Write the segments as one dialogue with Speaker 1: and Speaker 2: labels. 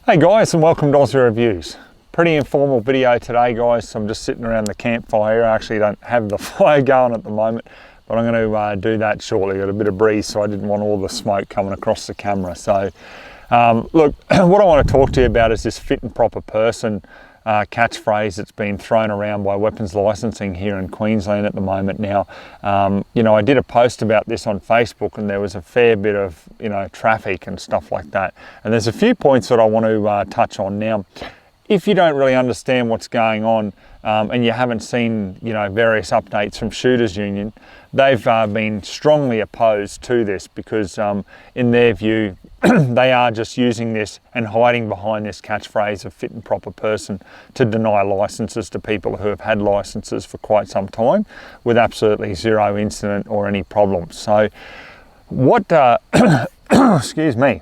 Speaker 1: Hey guys, and welcome to Ozzie Reviews. Pretty informal video today, guys. So I'm just sitting around the campfire. I actually don't have the fire going at the moment, but I'm going to do that shortly. Got a bit of breeze, so I didn't want all the smoke coming across the camera. So look, what I want to talk to you about is this fit and proper person catchphrase that's been thrown around by weapons licensing here in Queensland at the moment. Now, I did a post about this on Facebook, and there was a fair bit of traffic and stuff like that. And there's a few points that I want to touch on. Now, if you don't really understand what's going on and you haven't seen various updates from Shooters Union, they've been strongly opposed to this because in their view they are just using this and hiding behind this catchphrase of fit and proper person to deny licenses to people who have had licenses for quite some time with absolutely zero incident or any problems. So what excuse me,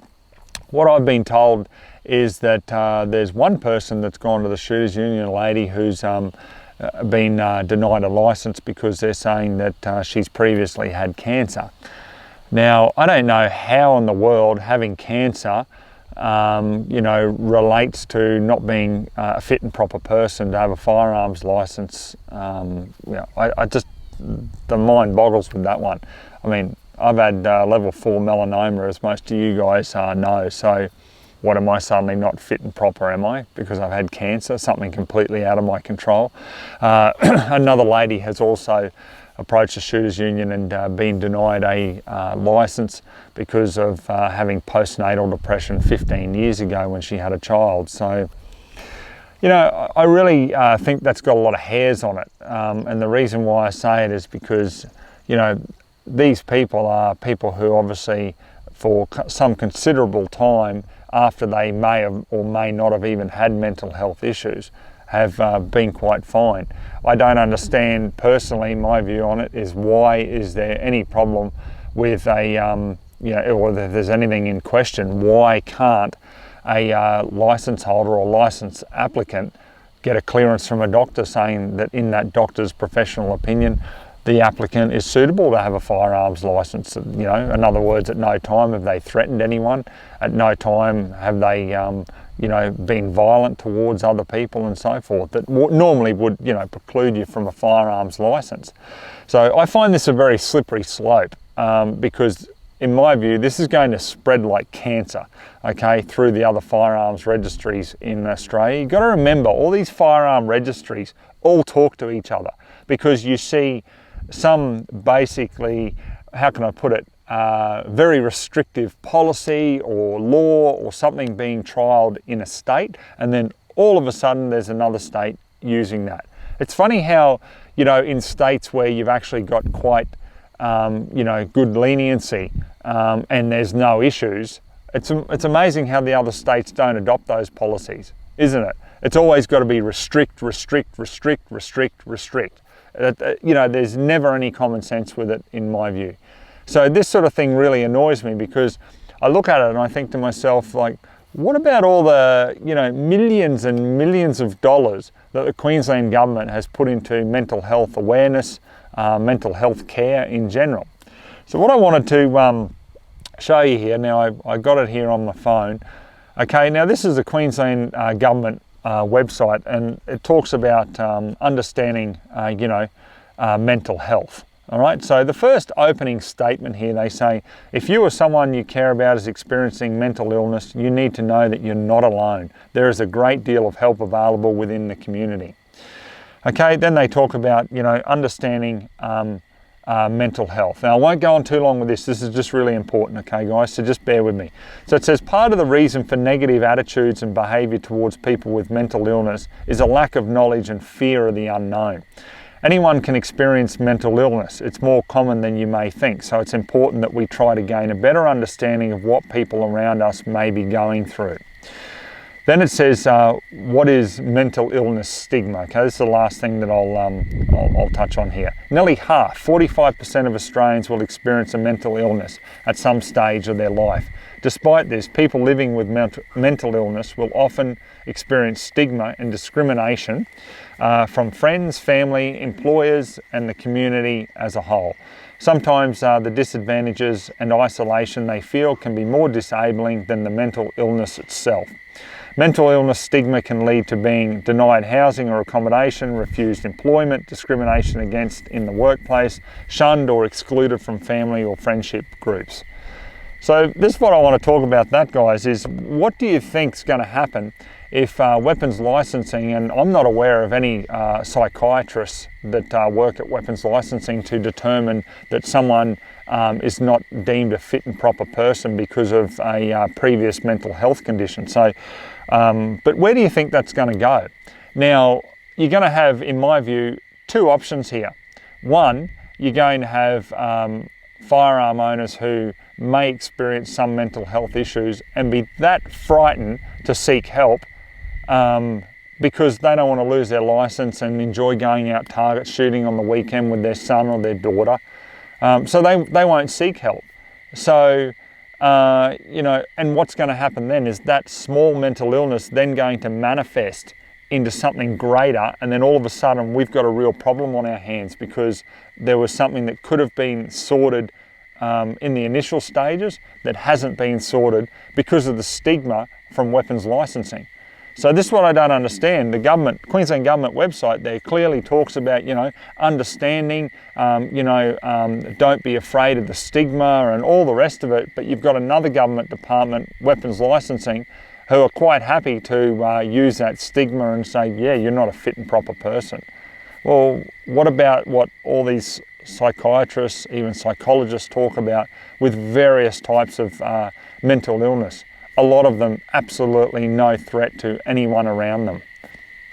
Speaker 1: what I've been told is that there's one person that's gone to the Shooters Union, a lady who's been denied a license because they're saying that she's previously had cancer. Now, I don't know how in the world having cancer relates to not being a fit and proper person to have a firearms license. I just, the mind boggles with that one. I mean, I've had level 4 melanoma, as most of you guys know, so what, am I suddenly not fit and proper, am I? Because I've had cancer, something completely out of my control. Another lady has also approached the Shooters Union and been denied a license because of having postnatal depression 15 years ago when she had a child. So, I really think that's got a lot of hairs on it. And the reason why I say it is because, these people are people who obviously for some considerable time after they may have or may not have even had mental health issues have been quite fine. I don't understand personally, my view on it is, why is there any problem with a, or if there's anything in question, why can't a license holder or license applicant get a clearance from a doctor saying that in that doctor's professional opinion, the applicant is suitable to have a firearms license? In other words, at no time have they threatened anyone, at no time have they been violent towards other people and so forth, that normally would preclude you from a firearms license. So I find this a very slippery slope because in my view this is going to spread like cancer, through the other firearms registries in Australia. You've got to remember, all these firearm registries all talk to each other because you see some basically, how can I put it, very restrictive policy or law or something being trialled in a state, and then all of a sudden there's another state using that. It's funny how, in states where you've actually got quite, good leniency and there's no issues, it's amazing how the other states don't adopt those policies, isn't it? It's always got to be restrict, restrict, restrict, restrict, restrict. There's never any common sense with it, in my view. So this sort of thing really annoys me because I look at it and I think to myself, like, what about all the, millions and millions of dollars that the Queensland government has put into mental health awareness, mental health care in general? So what I wanted to show you here, now I got it here on my phone. Okay, now this is the Queensland government website, and it talks about understanding, mental health. All right, so the first opening statement here, they say, if you or someone you care about is experiencing mental illness, you need to know that you're not alone. There is a great deal of help available within the community. Okay, then they talk about, understanding mental health. Now, I won't go on too long with this. This is just really important, okay, guys? So just bear with me. So it says, part of the reason for negative attitudes and behaviour towards people with mental illness is a lack of knowledge and fear of the unknown. Anyone can experience mental illness. It's more common than you may think. So it's important that we try to gain a better understanding of what people around us may be going through. Then it says, what is mental illness stigma? Okay, this is the last thing that I'll touch on here. Nearly half, 45% of Australians will experience a mental illness at some stage of their life. Despite this, people living with mental illness will often experience stigma and discrimination from friends, family, employers, and the community as a whole. Sometimes the disadvantages and isolation they feel can be more disabling than the mental illness itself. Mental illness stigma can lead to being denied housing or accommodation, refused employment, discrimination against in the workplace, shunned or excluded from family or friendship groups. So this is what I want to talk about that, guys, is what do you think is going to happen if weapons licensing, and I'm not aware of any psychiatrists that work at weapons licensing to determine that someone is not deemed a fit and proper person because of a previous mental health condition. So, but where do you think that's going to go? Now, you're going to have, in my view, two options here. One, you're going to have firearm owners who may experience some mental health issues and be that frightened to seek help because they don't want to lose their license and enjoy going out target shooting on the weekend with their son or their daughter. So they won't seek help. So, you know, and what's going to happen then is that small mental illness then going to manifest into something greater, and then all of a sudden we've got a real problem on our hands because there was something that could have been sorted in the initial stages that hasn't been sorted because of the stigma from weapons licensing. So this is what I don't understand. The government, Queensland government website there clearly talks about, you know, understanding, don't be afraid of the stigma and all the rest of it, but you've got another government department, weapons licensing, who are quite happy to use that stigma and say, yeah, you're not a fit and proper person. Well, what about what all these psychiatrists, even psychologists talk about with various types of mental illness? A lot of them absolutely no threat to anyone around them.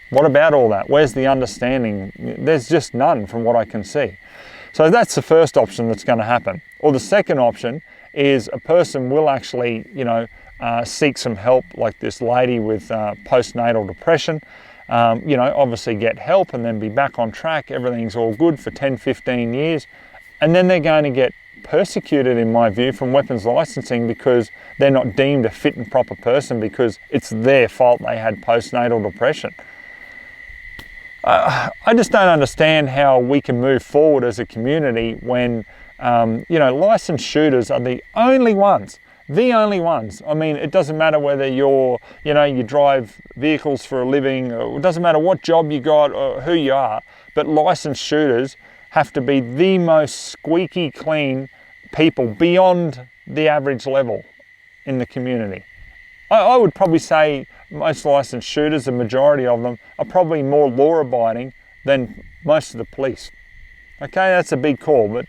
Speaker 1: What about all that? Where's the understanding? There's just none from what I can see. So that's the first option that's going to happen. Or the second option is a person will actually, seek some help, like this lady with postnatal depression, obviously get help and then be back on track. Everything's all good for 10, 15 years. And then they're going to get persecuted, in my view, from weapons licensing because they're not deemed a fit and proper person because it's their fault they had postnatal depression. I just don't understand how we can move forward as a community when, licensed shooters are the only ones. I mean, it doesn't matter whether you drive vehicles for a living, or it doesn't matter what job you got or who you are, but licensed shooters have to be the most squeaky clean people beyond the average level in the community. I would probably say most licensed shooters, the majority of them, are probably more law-abiding than most of the police. Okay, that's a big call, but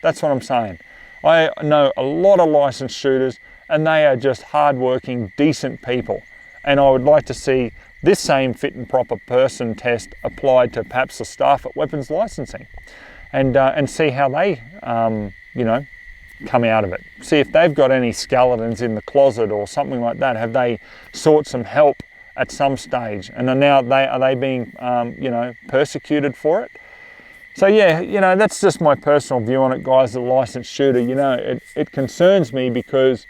Speaker 1: that's what I'm saying. I know a lot of licensed shooters and they are just hard-working, decent people. And I would like to see this same fit and proper person test applied to perhaps the staff at weapons licensing and see how they, come out of it. See if they've got any skeletons in the closet or something like that. Have they sought some help at some stage? And are they being, persecuted for it? So yeah, that's just my personal view on it, guys. The licensed shooter, it concerns me because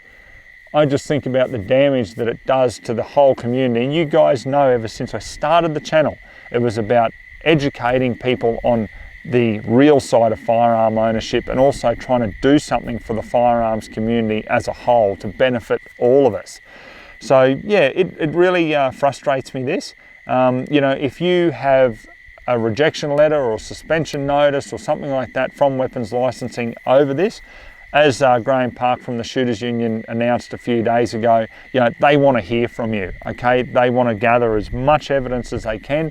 Speaker 1: I just think about the damage that it does to the whole community. And you guys know, ever since I started the channel, it was about educating people on the real side of firearm ownership and also trying to do something for the firearms community as a whole to benefit all of us. So yeah, it really frustrates me this. If you have a rejection letter or a suspension notice or something like that from weapons licensing over this, as Graham Park from the Shooters Union announced a few days ago, they want to hear from you, okay? They want to gather as much evidence as they can,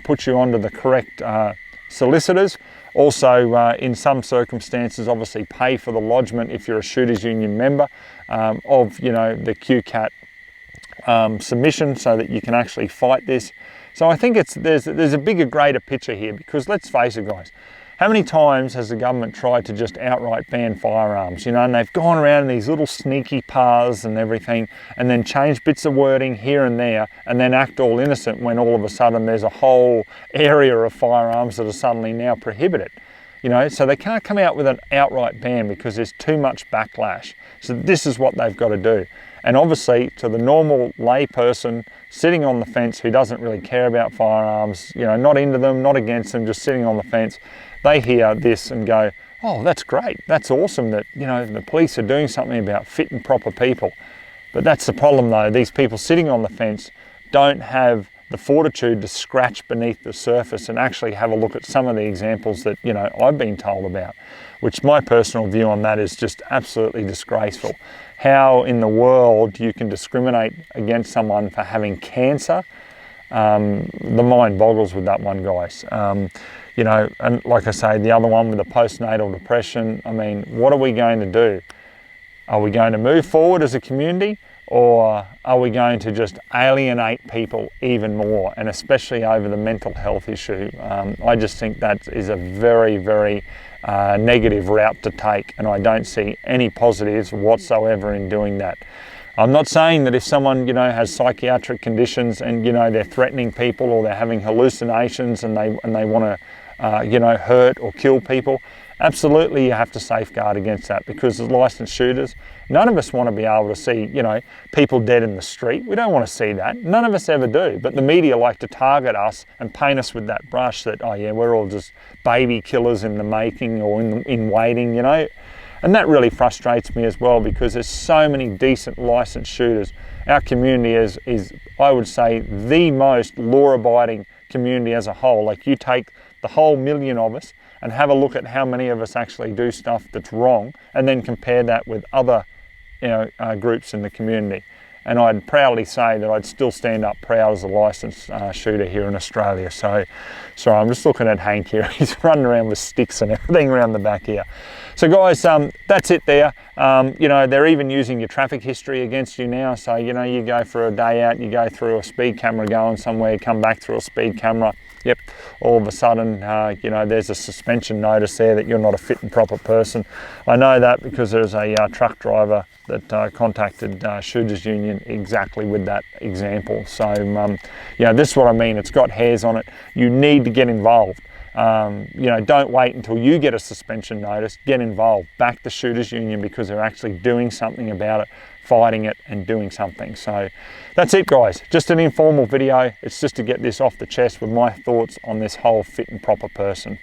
Speaker 1: put you onto the correct solicitors. Also, in some circumstances, obviously pay for the lodgement if you're a Shooters Union member of, the QCAT submission so that you can actually fight this. So I think there's a bigger, greater picture here because let's face it, guys, how many times has the government tried to just outright ban firearms, and they've gone around these little sneaky paths and everything and then change bits of wording here and there and then act all innocent when all of a sudden there's a whole area of firearms that are suddenly now prohibited. So they can't come out with an outright ban because there's too much backlash. So this is what they've got to do. And obviously to the normal lay person sitting on the fence who doesn't really care about firearms, not into them, not against them, just sitting on the fence, they hear this and go, oh, that's great. That's awesome that, the police are doing something about fit and proper people. But that's the problem though. These people sitting on the fence don't have the fortitude to scratch beneath the surface and actually have a look at some of the examples that, you know, I've been told about, which my personal view on that is just absolutely disgraceful. How in the world you can discriminate against someone for having cancer, the mind boggles with that one, guys. You know, and like I say, the other one with the postnatal depression, I mean, what are we going to do? Are we going to move forward as a community, or are we going to just alienate people even more, and especially over the mental health issue? I just think that is a very, very negative route to take, and I don't see any positives whatsoever in doing that. I'm not saying that if someone, you know, has psychiatric conditions and, you know, they're threatening people or they're having hallucinations and they want to, you know, hurt or kill people, absolutely you have to safeguard against that, because as licensed shooters, none of us want to be able to see, you know, people dead in the street. We don't want to see that. None of us ever do. But the media like to target us and paint us with that brush that, oh yeah, we're all just baby killers in the making or in waiting, you know. And that really frustrates me as well, because there's so many decent licensed shooters. Our community is, I would say, the most law-abiding community as a whole. Like, you take the whole million of us and have a look at how many of us actually do stuff that's wrong, and then compare that with other, you know, groups in the community. And I'd proudly say that I'd still stand up proud as a licensed shooter here in Australia. So, sorry, I'm just looking at Hank here. He's running around with sticks and everything around the back here. So guys, that's it there. You know, they're even using your traffic history against you now. So, you know, you go for a day out, you go through a speed camera going somewhere, come back through a speed camera. Yep, all of a sudden, you know, there's a suspension notice there that you're not a fit and proper person. I know that because there's a truck driver that contacted Shooters Union exactly with that example. So, you know, this is what I mean. It's got hairs on it. You need to get involved. You know, don't wait until you get a suspension notice. Get involved. Back the Shooters Union, because they're actually doing something about it, fighting it and doing something. So that's it, guys. Just an informal video. It's just to get this off the chest with my thoughts on this whole fit and proper person.